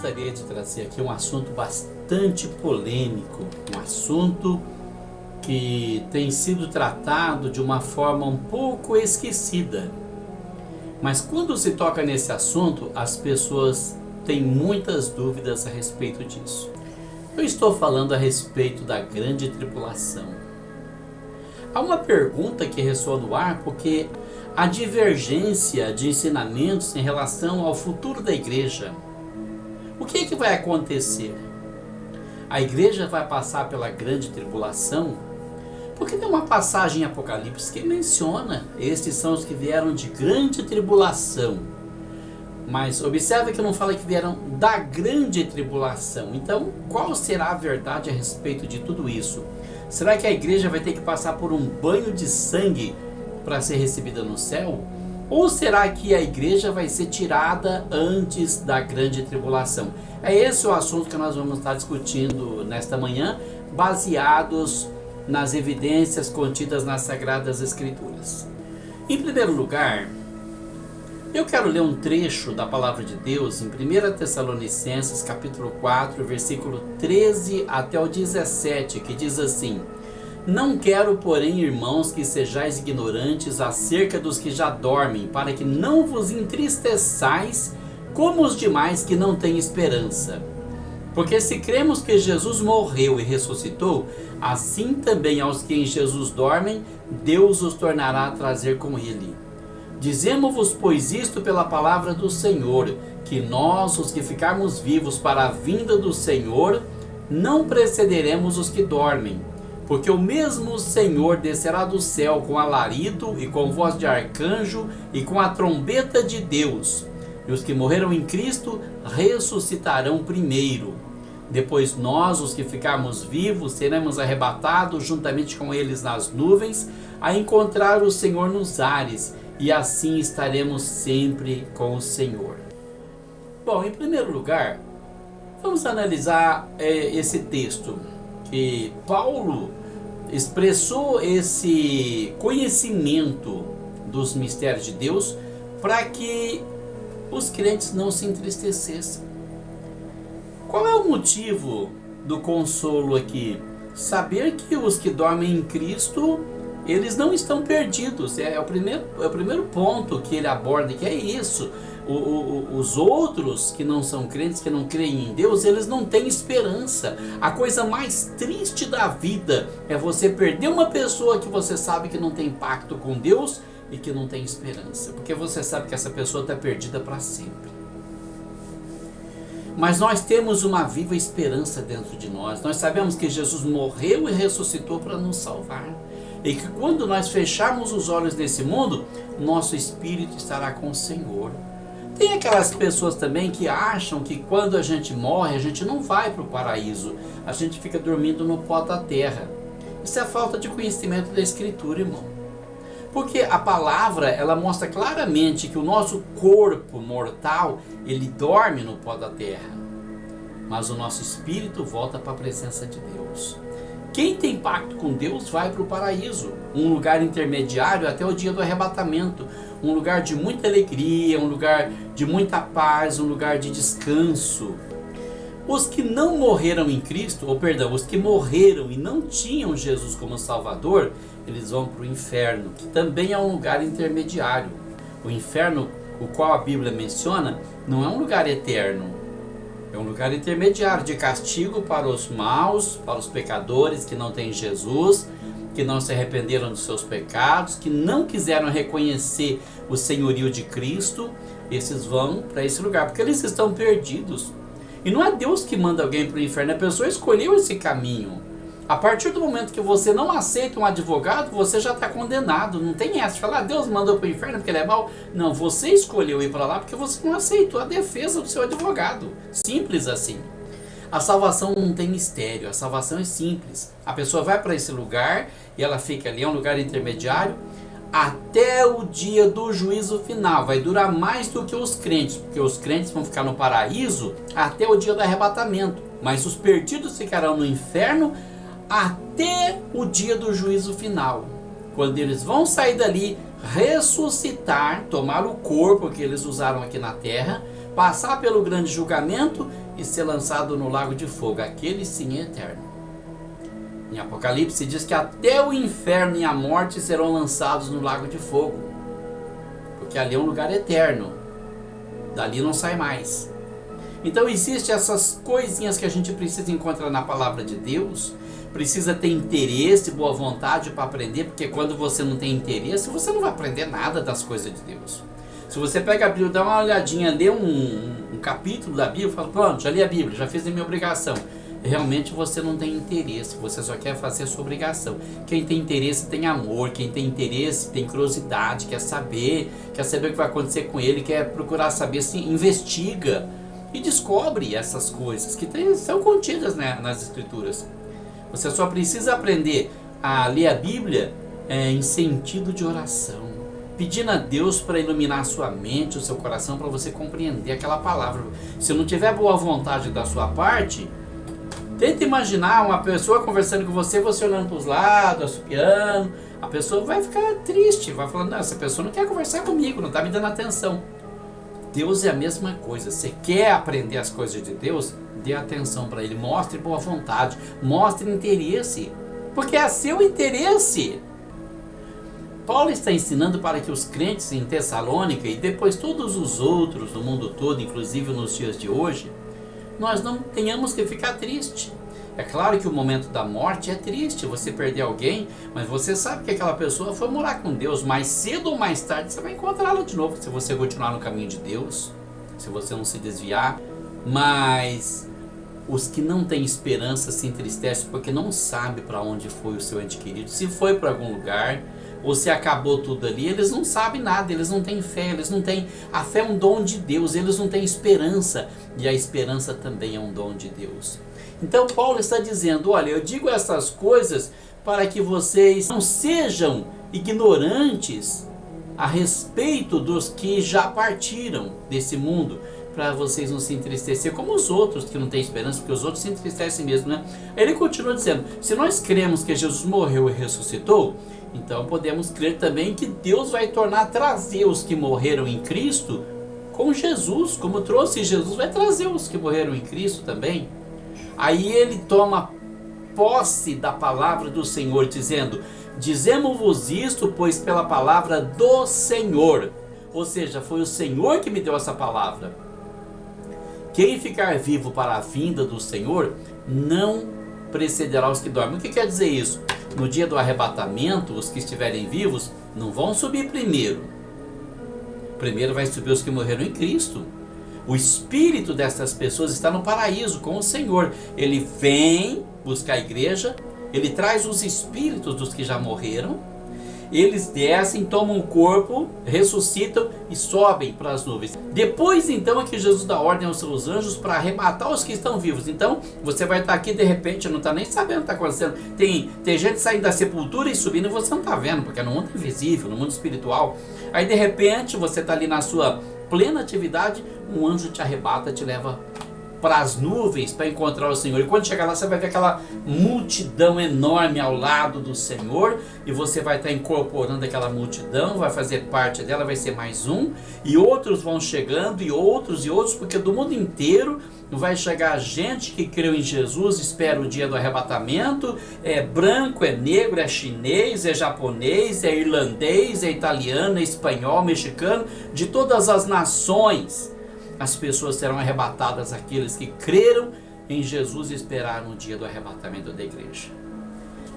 gostaria de trazer aqui um assunto bastante polêmico, um assunto que tem sido tratado de uma forma um pouco esquecida. Mas quando se toca nesse assunto, as pessoas têm muitas dúvidas a respeito disso. Eu estou falando a respeito da grande tribulação. Há uma pergunta que ressoa no ar porque há divergência de ensinamentos em relação ao futuro da igreja. O que é que vai acontecer? A igreja vai passar pela grande tribulação? Porque tem uma passagem em Apocalipse que menciona: estes são os que vieram de grande tribulação. Mas observe que não fala que vieram da grande tribulação. Então, qual será a verdade a respeito de tudo isso? Será que a igreja vai ter que passar por um banho de sangue para ser recebida no céu? Ou será que a igreja vai ser tirada antes da grande tribulação? É esse o assunto que nós vamos estar discutindo nesta manhã, baseados nas evidências contidas nas Sagradas Escrituras. Em primeiro lugar, eu quero ler um trecho da Palavra de Deus em 1 Tessalonicenses capítulo 4, versículo 13 até o 17, que diz assim: Não quero, porém, irmãos, que sejais ignorantes acerca dos que já dormem, para que não vos entristeçais como os demais que não têm esperança. Porque se cremos que Jesus morreu e ressuscitou, assim também aos que em Jesus dormem, Deus os tornará a trazer com ele. Dizemo-vos, pois, isto pela palavra do Senhor, que nós, os que ficarmos vivos para a vinda do Senhor, não precederemos os que dormem. Porque o mesmo Senhor descerá do céu com alarido e com voz de arcanjo e com a trombeta de Deus. E os que morreram em Cristo ressuscitarão primeiro. Depois nós, os que ficarmos vivos, seremos arrebatados juntamente com eles nas nuvens, a encontrar o Senhor nos ares, e assim estaremos sempre com o Senhor. Bom, em primeiro lugar, vamos analisar esse texto, que Paulo expressou esse conhecimento dos mistérios de Deus para que os crentes não se entristecessem. Qual é o motivo do consolo aqui? Saber que os que dormem em Cristo, eles não estão perdidos. É o primeiro ponto que ele aborda, que é isso. Os outros que não são crentes, que não creem em Deus, eles não têm esperança. A coisa mais triste da vida é você perder uma pessoa que você sabe que não tem pacto com Deus e que não tem esperança, porque você sabe que essa pessoa está perdida para sempre. Mas nós temos uma viva esperança dentro de nós. Nós sabemos que Jesus morreu e ressuscitou para nos salvar. E que quando nós fecharmos os olhos nesse mundo, nosso espírito estará com o Senhor. Tem aquelas pessoas também que acham que quando a gente morre, a gente não vai para o paraíso. A gente fica dormindo no pó da terra. Isso é falta de conhecimento da Escritura, irmão. Porque a palavra, ela mostra claramente que o nosso corpo mortal, ele dorme no pó da terra. Mas o nosso espírito volta para a presença de Deus. Quem tem pacto com Deus vai para o paraíso, um lugar intermediário até o dia do arrebatamento, um lugar de muita alegria, um lugar de muita paz, um lugar de descanso. Os que não morreram em Cristo, os que morreram e não tinham Jesus como Salvador, eles vão para o inferno, que também é um lugar intermediário. O inferno, o qual a Bíblia menciona, não é um lugar eterno. É um lugar intermediário de castigo para os maus, para os pecadores que não têm Jesus, que não se arrependeram dos seus pecados, que não quiseram reconhecer o senhorio de Cristo. Esses vão para esse lugar, porque eles estão perdidos. E não é Deus que manda alguém para o inferno, a pessoa escolheu esse caminho. A partir do momento que você não aceita um advogado, você já está condenado. Não tem essa de falar, Deus mandou para o inferno porque ele é mau. Não, você escolheu ir para lá porque você não aceitou a defesa do seu advogado. Simples assim. A salvação não tem mistério, a salvação é simples. A pessoa vai para esse lugar e ela fica ali, é um lugar intermediário, até o dia do juízo final. Vai durar mais do que os crentes, porque os crentes vão ficar no paraíso até o dia do arrebatamento. Mas os perdidos ficarão no inferno até o dia do juízo final, quando eles vão sair dali ressuscitar, tomar o corpo que eles usaram aqui na terra, passar pelo grande julgamento e ser lançado no lago de fogo. Aquele sim é eterno. Em Apocalipse diz que até o inferno e a morte serão lançados no lago de fogo, porque ali é um lugar eterno, dali não sai mais. Então existem essas coisinhas que a gente precisa encontrar na palavra de Deus, precisa ter interesse, boa vontade para aprender, porque quando você não tem interesse, você não vai aprender nada das coisas de Deus. Se você pega a Bíblia, dá uma olhadinha, lê um capítulo da Bíblia, fala, pronto, já li a Bíblia, já fiz a minha obrigação. Realmente você não tem interesse, você só quer fazer a sua obrigação. Quem tem interesse tem amor, quem tem interesse tem curiosidade, quer saber o que vai acontecer com ele, quer procurar saber, se investiga e descobre essas coisas que são contidas, né, nas Escrituras. Você só precisa aprender a ler a Bíblia em sentido de oração, pedindo a Deus para iluminar a sua mente, o seu coração, para você compreender aquela palavra. Se não tiver boa vontade da sua parte, tenta imaginar uma pessoa conversando com você, você olhando para os lados, assopiando. A pessoa vai ficar triste, vai falando, não, essa pessoa não quer conversar comigo, não está me dando atenção. Deus é a mesma coisa. Você quer aprender as coisas de Deus? Dê atenção para Ele, mostre boa vontade, mostre interesse, porque é seu interesse. Paulo está ensinando para que os crentes em Tessalônica e depois todos os outros do mundo todo, inclusive nos dias de hoje, nós não tenhamos que ficar triste. É claro que o momento da morte é triste, você perder alguém, mas você sabe que aquela pessoa foi morar com Deus. Mais cedo ou mais tarde você vai encontrá-la de novo, se você continuar no caminho de Deus, se você não se desviar. Mas os que não têm esperança se entristecem porque não sabem para onde foi o seu ente querido, se foi para algum lugar ou se acabou tudo ali. Eles não sabem nada, eles não têm fé, eles não têm... A fé é um dom de Deus, eles não têm esperança, e a esperança também é um dom de Deus. Então Paulo está dizendo, olha, eu digo essas coisas para que vocês não sejam ignorantes a respeito dos que já partiram desse mundo, para vocês não se entristecer como os outros que não têm esperança, porque os outros se entristecem mesmo, né? Ele continua dizendo, se nós cremos que Jesus morreu e ressuscitou, então podemos crer também que Deus vai trazer os que morreram em Cristo com Jesus, como trouxe Jesus, vai trazer os que morreram em Cristo também. Aí ele toma posse da palavra do Senhor, dizendo, dizemos-vos isto, pois pela palavra do Senhor. Ou seja, foi o Senhor que me deu essa palavra. Quem ficar vivo para a vinda do Senhor, não precederá os que dormem. O que quer dizer isso? No dia do arrebatamento, os que estiverem vivos não vão subir primeiro. Primeiro vai subir os que morreram em Cristo. O espírito dessas pessoas está no paraíso com o Senhor. Ele vem buscar a igreja, ele traz os espíritos dos que já morreram, eles descem, tomam o corpo, ressuscitam e sobem para as nuvens. Depois então é que Jesus dá ordem aos seus anjos para arrebatar os que estão vivos. Então você vai estar aqui de repente, não está nem sabendo o que está acontecendo. Tem gente saindo da sepultura e subindo e você não está vendo, porque é no mundo invisível, no mundo espiritual. Aí de repente você está ali na sua plena atividade, um anjo te arrebata, te leva para as nuvens para encontrar o Senhor. E quando chegar lá, você vai ver aquela multidão enorme ao lado do Senhor, e você vai estar incorporando aquela multidão, vai fazer parte dela, vai ser mais um, e outros vão chegando, e outros, porque do mundo inteiro vai chegar gente que creu em Jesus, espera o dia do arrebatamento, é branco, é negro, é chinês, é japonês, é irlandês, é italiano, é espanhol, mexicano, de todas as nações. As pessoas serão arrebatadas, aqueles que creram em Jesus e esperaram o dia do arrebatamento da igreja.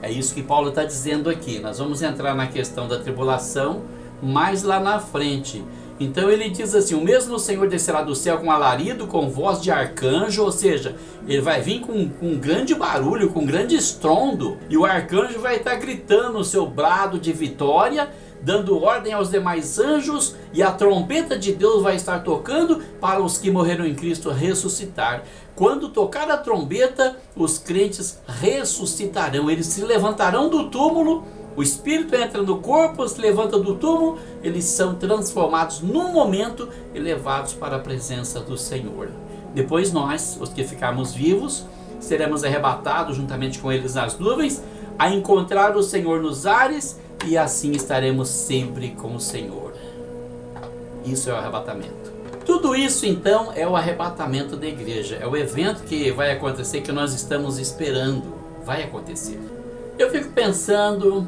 É isso que Paulo está dizendo aqui. Nós vamos entrar na questão da tribulação mais lá na frente. Então ele diz assim, o mesmo Senhor descerá do céu com alarido, com voz de arcanjo, ou seja, ele vai vir com um grande barulho, com um grande estrondo, e o arcanjo vai estar gritando o seu brado de vitória, dando ordem aos demais anjos, e a trombeta de Deus vai estar tocando para os que morreram em Cristo ressuscitar. Quando tocar a trombeta, os crentes ressuscitarão, eles se levantarão do túmulo, o espírito entra no corpo, se levanta do túmulo, eles são transformados num momento e levados para a presença do Senhor. Depois nós, os que ficarmos vivos, seremos arrebatados juntamente com eles nas nuvens, a encontrar o Senhor nos ares, e assim estaremos sempre com o Senhor. Isso é o arrebatamento. Tudo isso então é o arrebatamento da igreja. É o evento que vai acontecer, que nós estamos esperando. Vai acontecer. Eu fico pensando,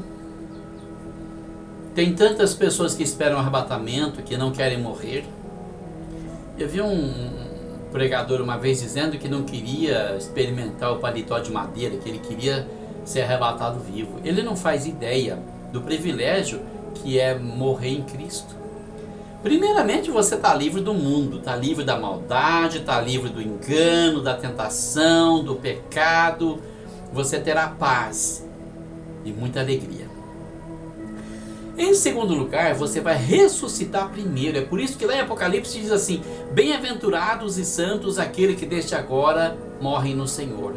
tem tantas pessoas que esperam o arrebatamento, que não querem morrer. Eu vi um pregador uma vez dizendo que não queria experimentar o paletó de madeira, que ele queria ser arrebatado vivo. Ele não faz ideia do privilégio que é morrer em Cristo. Primeiramente, você está livre do mundo, está livre da maldade, está livre do engano, da tentação, do pecado. Você terá paz e muita alegria. Em segundo lugar, você vai ressuscitar primeiro. É por isso que lá em Apocalipse diz assim: bem-aventurados e santos aquele que desde agora morrem no Senhor.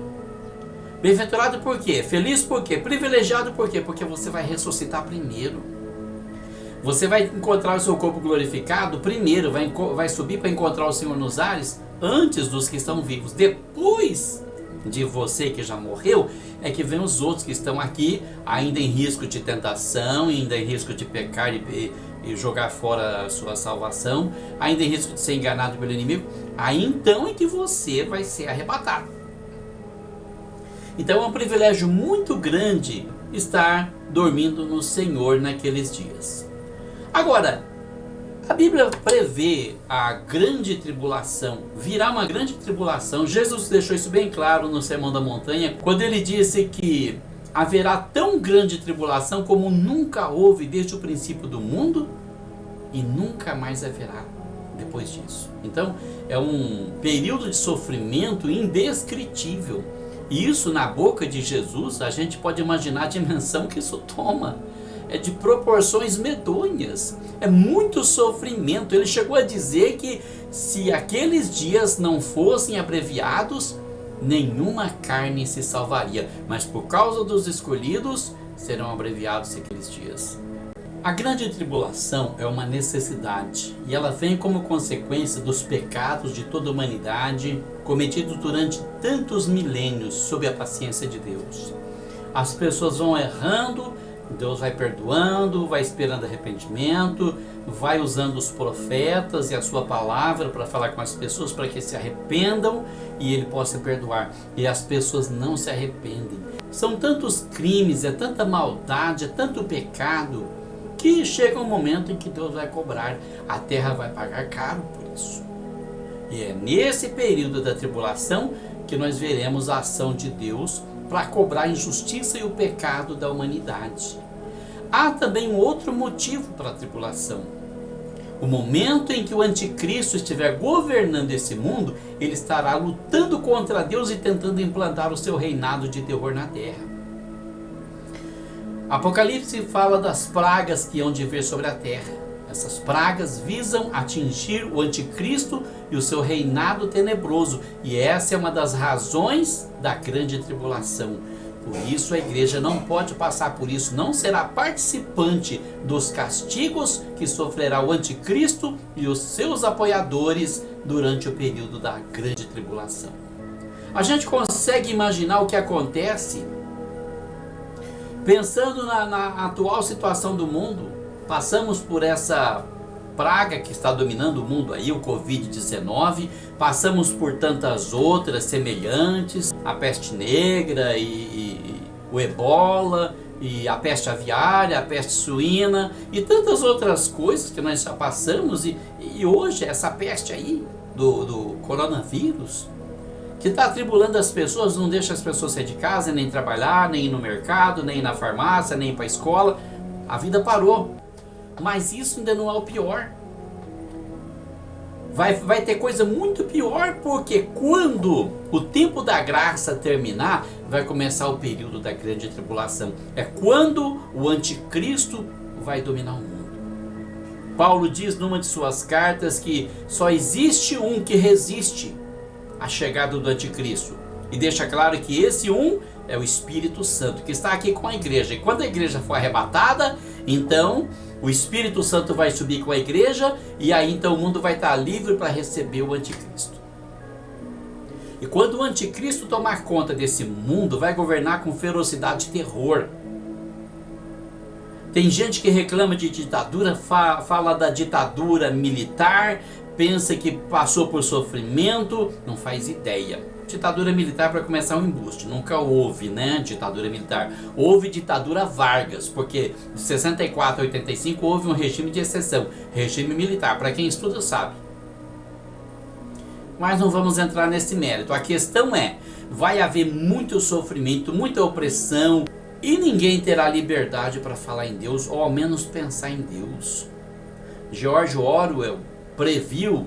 Bem-aventurado por quê? Feliz por quê? Privilegiado por quê? Porque você vai ressuscitar primeiro. Você vai encontrar o seu corpo glorificado primeiro, vai subir para encontrar o Senhor nos ares antes dos que estão vivos. Depois de você que já morreu, é que vem os outros que estão aqui, ainda em risco de tentação, ainda em risco de pecar e jogar fora a sua salvação, ainda em risco de ser enganado pelo inimigo. Aí então é que você vai ser arrebatado. Então é um privilégio muito grande estar dormindo no Senhor naqueles dias. Agora, a Bíblia prevê a grande tribulação, virá uma grande tribulação. Jesus deixou isso bem claro no Sermão da Montanha, quando ele disse que haverá tão grande tribulação como nunca houve desde o princípio do mundo e nunca mais haverá depois disso. Então, é um período de sofrimento indescritível. E isso na boca de Jesus, a gente pode imaginar a dimensão que isso toma. É de proporções medonhas, é muito sofrimento. Ele chegou a dizer que se aqueles dias não fossem abreviados, nenhuma carne se salvaria, mas por causa dos escolhidos, serão abreviados aqueles dias. A grande tribulação é uma necessidade, e ela vem como consequência dos pecados de toda a humanidade, cometidos durante tantos milênios sob a paciência de Deus. As pessoas vão errando, Deus vai perdoando, vai esperando arrependimento, vai usando os profetas e a sua palavra para falar com as pessoas para que se arrependam e Ele possa perdoar. E as pessoas não se arrependem. São tantos crimes, é tanta maldade, é tanto pecado, que chega um momento em que Deus vai cobrar. A terra vai pagar caro por isso. E é nesse período da tribulação que nós veremos a ação de Deus para cobrar a injustiça e o pecado da humanidade. Há também um outro motivo para a tribulação. O momento em que o anticristo estiver governando esse mundo, ele estará lutando contra Deus e tentando implantar o seu reinado de terror na terra. Apocalipse fala das pragas que hão de vir sobre a terra. Essas pragas visam atingir o anticristo e o seu reinado tenebroso. E essa é uma das razões da grande tribulação. Por isso a igreja não pode passar por isso, não será participante dos castigos que sofrerá o anticristo e os seus apoiadores durante o período da grande tribulação. A gente consegue imaginar o que acontece pensando na atual situação do mundo. Passamos por essa praga que está dominando o mundo aí, o Covid-19, passamos por tantas outras semelhantes, a peste negra e o ebola, e a peste aviária, a peste suína e tantas outras coisas que nós já passamos, e hoje essa peste aí do coronavírus, que está atribulando as pessoas, não deixa as pessoas sair de casa, nem trabalhar, nem ir no mercado, nem ir na farmácia, nem ir para a escola. A vida parou. Mas isso ainda não é o pior. Vai ter coisa muito pior, porque quando o tempo da graça terminar, vai começar o período da grande tribulação. É quando o anticristo vai dominar o mundo. Paulo diz numa de suas cartas que só existe um que resiste à chegada do anticristo. E deixa claro que esse um é o Espírito Santo, que está aqui com a igreja. E quando a igreja for arrebatada, então o Espírito Santo vai subir com a igreja, e aí então o mundo vai estar livre para receber o anticristo. E quando o anticristo tomar conta desse mundo, vai governar com ferocidade e terror. Tem gente que reclama de ditadura, fala da ditadura militar, pensa que passou por sofrimento, não faz ideia. Ditadura militar, para começar, um embuste. Nunca houve, né, ditadura militar. Houve ditadura Vargas, porque de 64 a 85 houve um regime de exceção, regime militar. Para quem estuda sabe. Mas não vamos entrar nesse mérito. A questão é, vai haver muito sofrimento, muita opressão, e ninguém terá liberdade para falar em Deus, ou ao menos pensar em Deus. George Orwell previu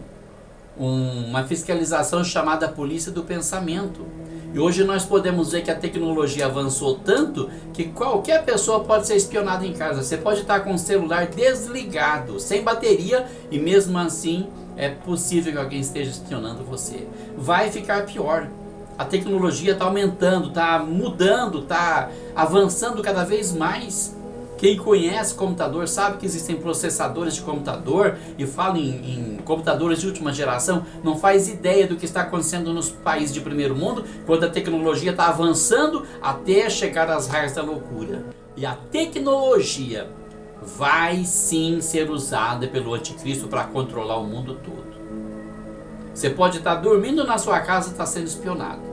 uma fiscalização chamada Polícia do Pensamento. E hoje nós podemos ver que a tecnologia avançou tanto que qualquer pessoa pode ser espionada em casa. Você pode estar com o celular desligado, sem bateria, e mesmo assim é possível que alguém esteja espionando você. Vai ficar pior. A tecnologia está aumentando, está mudando, está avançando cada vez mais. Quem conhece computador sabe que existem processadores de computador, e fala em computadores de última geração, não faz ideia do que está acontecendo nos países de primeiro mundo, quando a tecnologia está avançando até chegar às raias da loucura. E a tecnologia vai sim ser usada pelo anticristo para controlar o mundo todo. Você pode estar dormindo na sua casa e estar sendo espionado.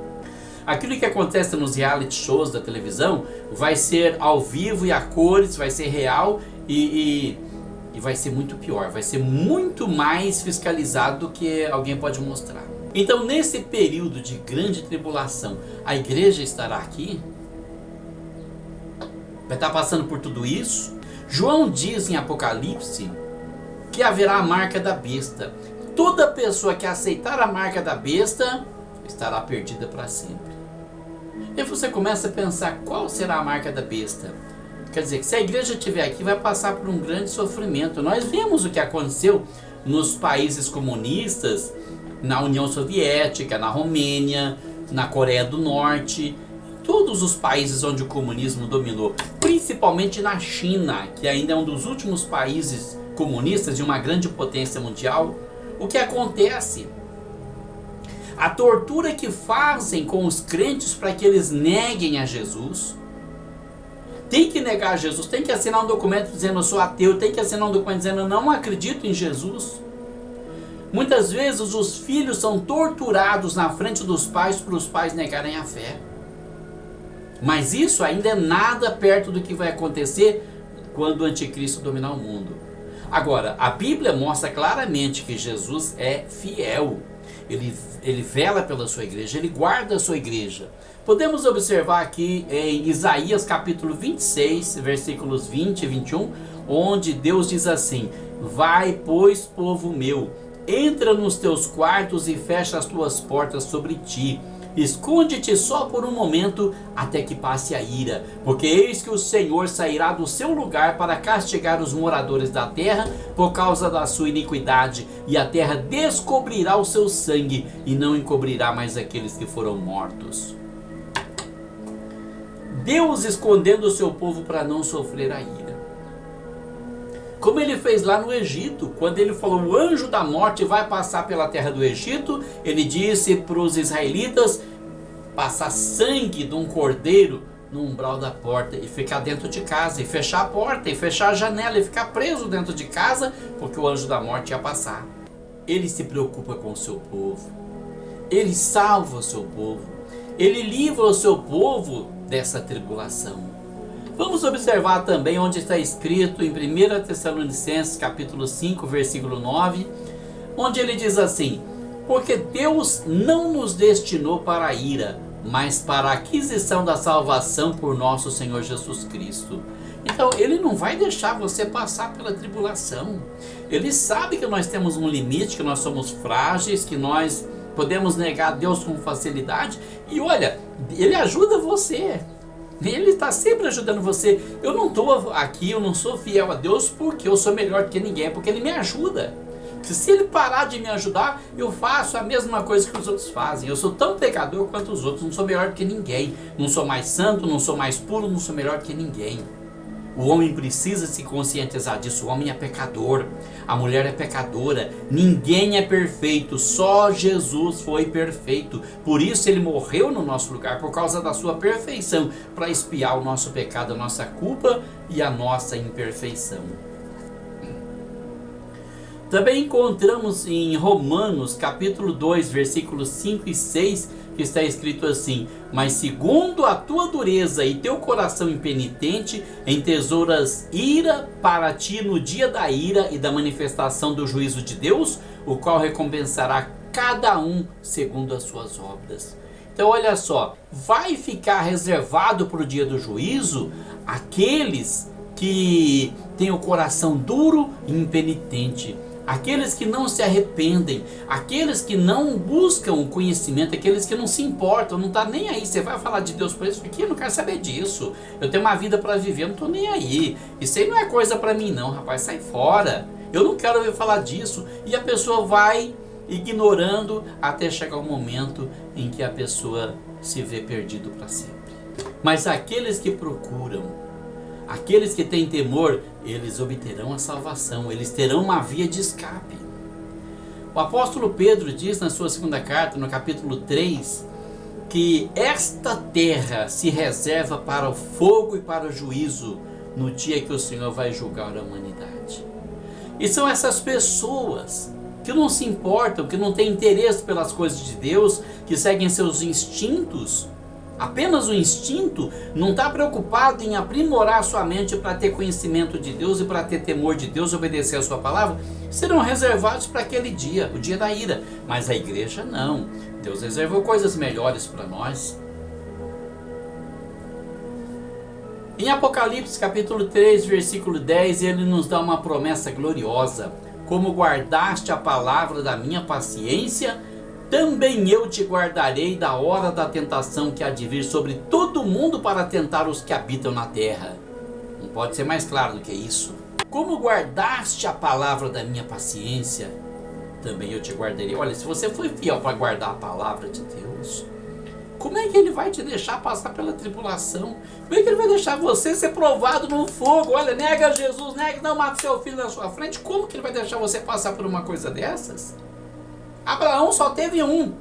Aquilo que acontece nos reality shows da televisão vai ser ao vivo e a cores, vai ser real e vai ser muito pior, vai ser muito mais fiscalizado do que alguém pode mostrar. Então, nesse período de grande tribulação, a igreja estará aqui? Vai estar passando por tudo isso? João diz em Apocalipse que haverá a marca da besta. Toda pessoa que aceitar a marca da besta estará perdida para sempre. E você começa a pensar, qual será a marca da besta? Quer dizer, que se a igreja estiver aqui, vai passar por um grande sofrimento. Nós vemos o que aconteceu nos países comunistas, na União Soviética, na Romênia, na Coreia do Norte, todos os países onde o comunismo dominou, principalmente na China, que ainda é um dos últimos países comunistas de uma grande potência mundial. O que acontece? A tortura que fazem com os crentes para que eles neguem a Jesus. Tem que negar a Jesus, tem que assinar um documento dizendo eu sou ateu, tem que assinar um documento dizendo eu não acredito em Jesus. Muitas vezes os filhos são torturados na frente dos pais para os pais negarem a fé. Mas isso ainda é nada perto do que vai acontecer quando o anticristo dominar o mundo. Agora, a Bíblia mostra claramente que Jesus é fiel. Ele vela pela sua igreja, ele guarda a sua igreja. Podemos observar aqui em Isaías capítulo 26, versículos 20 e 21, onde Deus diz assim: vai, pois, povo meu, entra nos teus quartos e fecha as tuas portas sobre ti. Esconde-te só por um momento até que passe a ira, porque eis que o Senhor sairá do seu lugar para castigar os moradores da terra por causa da sua iniquidade, e a terra descobrirá o seu sangue e não encobrirá mais aqueles que foram mortos. Deus escondendo o seu povo para não sofrer a ira. Como ele fez lá no Egito, quando ele falou o anjo da morte vai passar pela terra do Egito, ele disse para os israelitas passar sangue de um cordeiro no umbral da porta e ficar dentro de casa, e fechar a porta, e fechar a janela, e ficar preso dentro de casa, porque o anjo da morte ia passar. Ele se preocupa com o seu povo, ele salva o seu povo, ele livra o seu povo dessa tribulação. Vamos observar também onde está escrito em 1 Tessalonicenses capítulo 5, versículo 9, onde ele diz assim: porque Deus não nos destinou para a ira, mas para a aquisição da salvação por nosso Senhor Jesus Cristo. Então ele não vai deixar você passar pela tribulação. Ele sabe que nós temos um limite, que nós somos frágeis, que nós podemos negar a Deus com facilidade. E olha, ele ajuda você. Ele está sempre ajudando você. Eu não estou aqui, eu não sou fiel a Deus porque eu sou melhor do que ninguém, porque Ele me ajuda. Se Ele parar de me ajudar, eu faço a mesma coisa que os outros fazem. Eu sou tão pecador quanto os outros, não sou melhor do que ninguém. Não sou mais santo, não sou mais puro, não sou melhor do que ninguém. O homem precisa se conscientizar disso. O homem é pecador, a mulher é pecadora, ninguém é perfeito, só Jesus foi perfeito. Por isso ele morreu no nosso lugar, por causa da sua perfeição, para expiar o nosso pecado, a nossa culpa e a nossa imperfeição. Também encontramos em Romanos capítulo 2, versículos 5 e 6, que está escrito assim: mas segundo a tua dureza e teu coração impenitente, entesouras ira para ti no dia da ira e da manifestação do juízo de Deus, o qual recompensará cada um segundo as suas obras. Então olha só, vai ficar reservado para o dia do juízo aqueles que têm o coração duro e impenitente, aqueles que não se arrependem, aqueles que não buscam o conhecimento, aqueles que não se importam, não está nem aí. Você vai falar de Deus para eles, aqui eu não quero saber disso, eu tenho uma vida para viver, eu não estou nem aí, isso aí não é coisa para mim não, rapaz, sai fora, eu não quero ouvir falar disso. E a pessoa vai ignorando até chegar o momento em que a pessoa se vê perdido para sempre. Mas aqueles que procuram, aqueles que têm temor, eles obterão a salvação, eles terão uma via de escape. O apóstolo Pedro diz na sua segunda carta, no capítulo 3, que esta terra se reserva para o fogo e para o juízo no dia que o Senhor vai julgar a humanidade. E são essas pessoas que não se importam, que não têm interesse pelas coisas de Deus, que seguem seus instintos, apenas o instinto, não está preocupado em aprimorar sua mente para ter conhecimento de Deus e para ter temor de Deus, obedecer a sua palavra, serão reservados para aquele dia, o dia da ira. Mas a igreja não. Deus reservou coisas melhores para nós. Em Apocalipse capítulo 3, versículo 10, ele nos dá uma promessa gloriosa: como guardaste a palavra da minha paciência, também eu te guardarei da hora da tentação que há de vir sobre todo mundo para tentar os que habitam na terra. Não pode ser mais claro do que isso. Como guardaste a palavra da minha paciência, também eu te guardarei. Olha, se você foi fiel para guardar a palavra de Deus, como é que ele vai te deixar passar pela tribulação? Como é que ele vai deixar você ser provado no fogo? Olha, nega Jesus, nega, não mata seu filho na sua frente. Como que ele vai deixar você passar por uma coisa dessas? Abraão só teve um,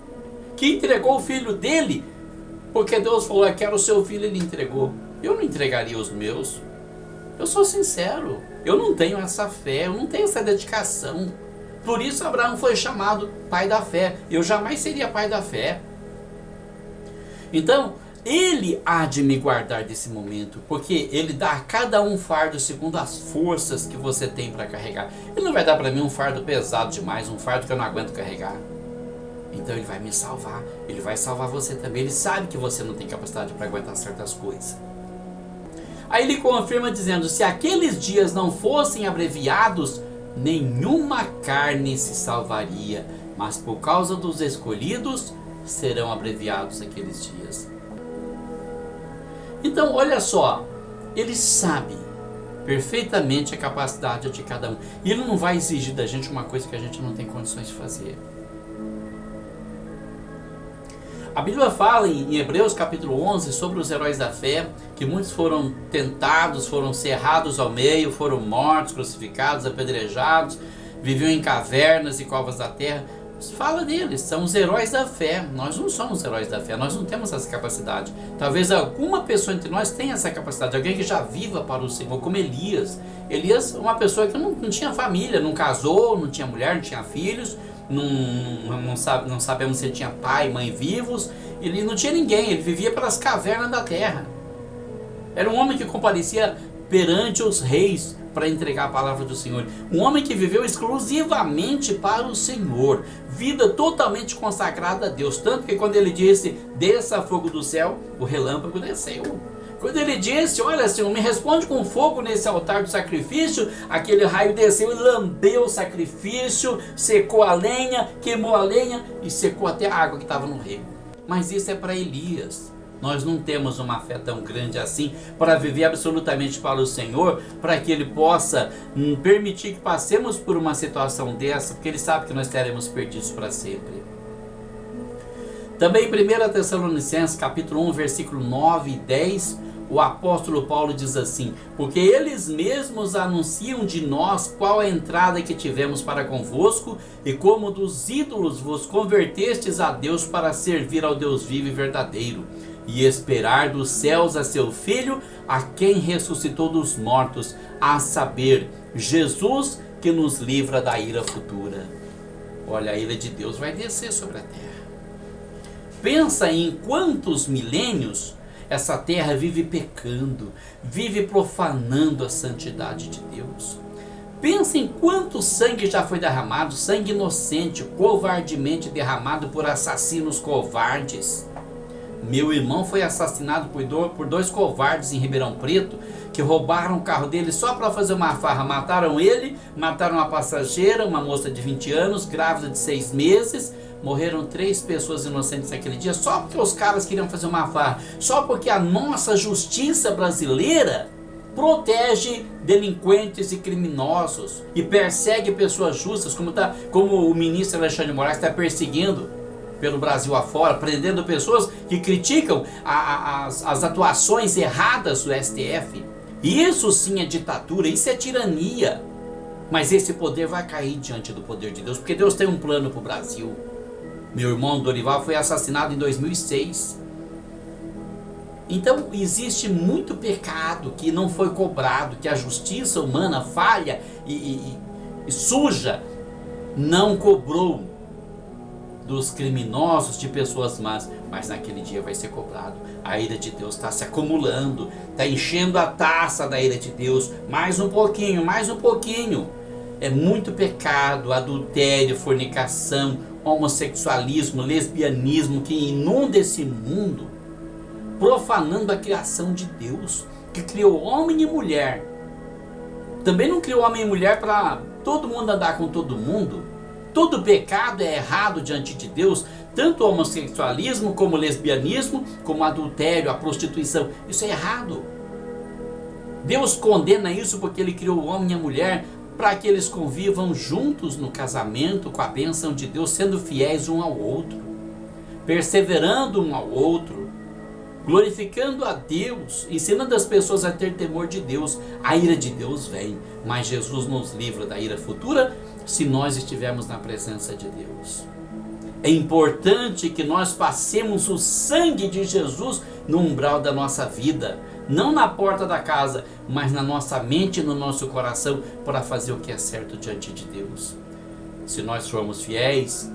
que entregou o filho dele, porque Deus falou: eu quero o seu filho, ele entregou. Eu não entregaria os meus. Eu sou sincero, eu não tenho essa fé, eu não tenho essa dedicação. Por isso Abraão foi chamado pai da fé. Eu jamais seria pai da fé. Então, ele há de me guardar desse momento, porque ele dá a cada um fardo segundo as forças que você tem para carregar. Ele não vai dar para mim um fardo pesado demais, um fardo que eu não aguento carregar. Então ele vai me salvar, ele vai salvar você também. Ele sabe que você não tem capacidade para aguentar certas coisas. Aí ele confirma dizendo: se aqueles dias não fossem abreviados, nenhuma carne se salvaria, mas por causa dos escolhidos serão abreviados aqueles dias. Então, olha só, ele sabe perfeitamente a capacidade de cada um. E ele não vai exigir da gente uma coisa que a gente não tem condições de fazer. A Bíblia fala em Hebreus capítulo 11 sobre os heróis da fé, que muitos foram tentados, foram cerrados ao meio, foram mortos, crucificados, apedrejados, viviam em cavernas e covas da terra. Fala deles, são os heróis da fé. Nós não somos heróis da fé, nós não temos essa capacidade. Talvez alguma pessoa entre nós tenha essa capacidade, alguém que já viva para o Senhor, como Elias. Elias, uma pessoa que não tinha família, não casou, não tinha mulher, não tinha filhos, não sabemos se ele tinha pai e mãe vivos, ele não tinha ninguém, ele vivia pelas cavernas da terra. Era um homem que comparecia perante os reis para entregar a palavra do Senhor. Um homem que viveu exclusivamente para o Senhor, vida totalmente consagrada a Deus, tanto que quando ele disse: desça fogo do céu, o relâmpago desceu. Quando ele disse: olha, Senhor, me responde com fogo nesse altar do sacrifício, aquele raio desceu e lambeu o sacrifício, secou a lenha, queimou a lenha e secou até a água que estava no rego. Mas isso é para Elias. Nós não temos uma fé tão grande assim para viver absolutamente para o Senhor, para que Ele possa permitir que passemos por uma situação dessa, porque Ele sabe que nós estaremos perdidos para sempre. Também em 1 Tessalonicenses capítulo 1, versículo 9 e 10, o apóstolo Paulo diz assim: porque eles mesmos anunciam de nós qual a entrada que tivemos para convosco, e como dos ídolos vos convertestes a Deus para servir ao Deus vivo e verdadeiro, e esperar dos céus a seu Filho, a quem ressuscitou dos mortos, a saber, Jesus, que nos livra da ira futura. Olha, a ira de Deus vai descer sobre a terra. Pensa em quantos milênios essa terra vive pecando, vive profanando a santidade de Deus. Pensa em quanto sangue já foi derramado, sangue inocente, covardemente derramado por assassinos covardes. Meu irmão foi assassinado por dois covardes em Ribeirão Preto, que roubaram o carro dele só para fazer uma farra. Mataram ele, mataram uma passageira, uma moça de 20 anos, grávida de 6 meses. Morreram 3 pessoas inocentes naquele dia, só porque os caras queriam fazer uma farra. Só porque a nossa justiça brasileira protege delinquentes e criminosos e persegue pessoas justas, como o ministro Alexandre de Moraes está perseguindo pelo Brasil afora, prendendo pessoas que criticam as atuações erradas do STF. Isso sim é ditadura, isso é tirania. Mas esse poder vai cair diante do poder de Deus, porque Deus tem um plano para o Brasil. Meu irmão Dorival foi assassinado em 2006. Então existe muito pecado que não foi cobrado, que a justiça humana falha e suja não cobrou dos criminosos, de pessoas más, mas naquele dia vai ser cobrado. A ira de Deus está se acumulando, está enchendo a taça da ira de Deus, mais um pouquinho, mais um pouquinho. É muito pecado, adultério, fornicação, homossexualismo, lesbianismo que inunda esse mundo, profanando a criação de Deus, que criou homem e mulher. Também não criou homem e mulher para todo mundo andar com todo mundo. Todo pecado é errado diante de Deus, tanto o homossexualismo, como o lesbianismo, como o adultério, a prostituição. Isso é errado. Deus condena isso porque Ele criou o homem e a mulher para que eles convivam juntos no casamento com a bênção de Deus, sendo fiéis um ao outro, perseverando um ao outro, glorificando a Deus, ensinando as pessoas a ter temor de Deus. A ira de Deus vem, mas Jesus nos livra da ira futura se nós estivermos na presença de Deus. É importante que nós passemos o sangue de Jesus no umbral da nossa vida, não na porta da casa, mas na nossa mente e no nosso coração, para fazer o que é certo diante de Deus. Se nós formos fiéis,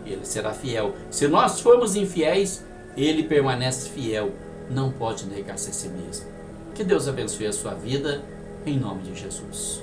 Ele será fiel. Se nós formos infiéis, Ele permanece fiel. Não pode negar-se a si mesmo. Que Deus abençoe a sua vida, em nome de Jesus.